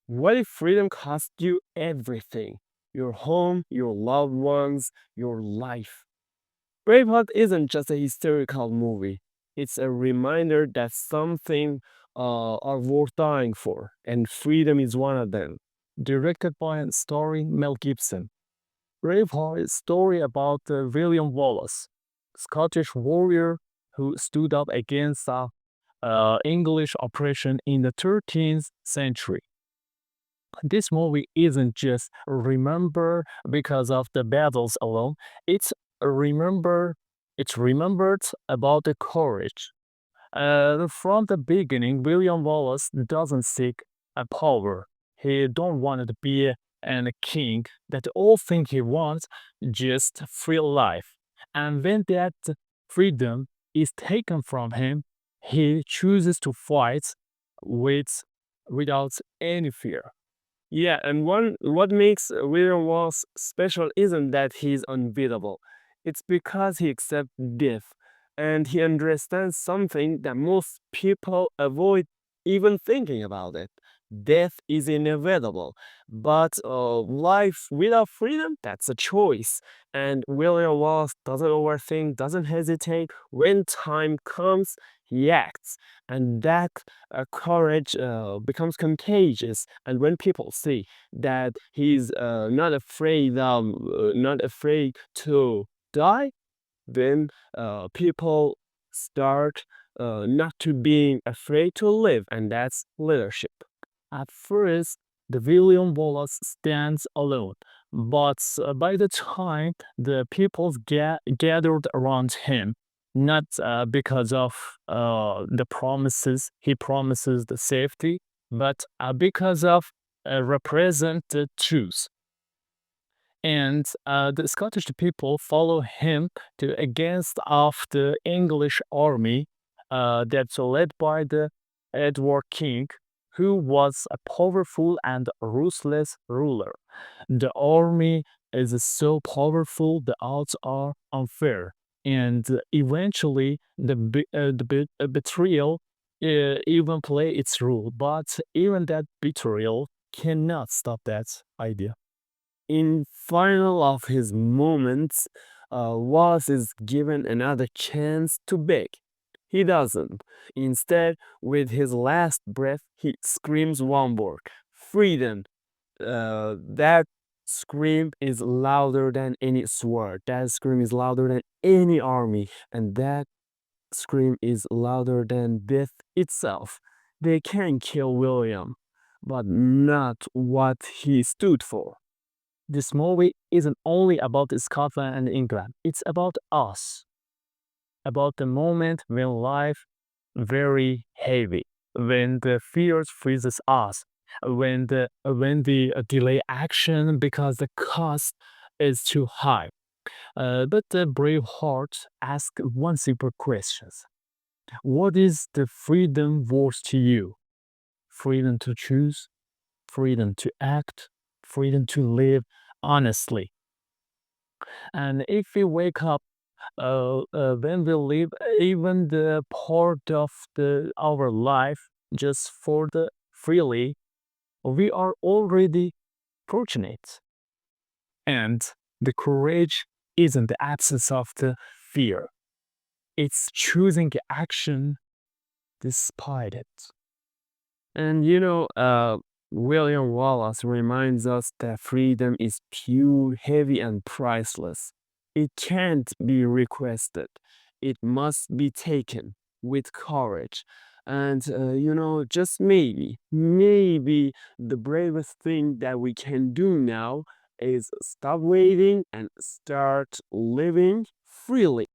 What if freedom cost you everything? Your home, your loved ones, your life. Braveheart isn't just a historical movie. It's a reminder that something are worth dying for, and freedom is one of them. Directed by and starring Mel Gibson. Braveheart is a story about William Wallace, Scottish warrior who stood up against English oppression in the 13th century. This movie isn't just remembered because of the battles alone. It's remember it's remembered about the courage. From the beginning, William Wallace doesn't seek a power. He don't want to be a king. That all thing he wants just free life. And when that freedom is taken from him, he chooses to fight with without any fear. Yeah, and what makes William Wallace special isn't that he's unbeatable. It's because he accepts death and he understands something that most people avoid even thinking about it. Death is inevitable, but life without freedom, that's a choice. And William Wallace doesn't overthink, doesn't hesitate. When time comes, he acts. And that courage becomes contagious. And when people see that he's not afraid to die, then people start not to being afraid to live, and that's leadership. At first, the William Wallace stands alone, but by the time the people gathered around him, not because of the promises he promises the safety, but because of represent the truth. And the Scottish people follow him to against of the English army that's led by the Edward King, who was a powerful and ruthless ruler. The army is so powerful, the odds are unfair, and eventually the betrayal even play its role. But even that betrayal cannot stop that idea. In final of his moments, Wallace is given another chance to beg. He doesn't. Instead, with his last breath, he screams one word: freedom. That scream is louder than any sword. That scream is louder than any army. And that scream is louder than death itself. They can kill William, but not what he stood for. This movie isn't only about Scotland and England. It's about us, about the moment when life very heavy, when the fears freezes us, when the delay action because the cost is too high. But the brave heart asks one simple question: what is the freedom worth to you? Freedom to choose, freedom to act, freedom to live honestly. And if we wake up when we live even the part of our life just for the freely, we are already fortunate. And the courage isn't the absence of the fear. It's choosing action despite it. And William Wallace reminds us that freedom is pure, heavy, and priceless. It can't be requested, it must be taken with courage. And, just maybe the bravest thing that we can do now is stop waiting and start living freely.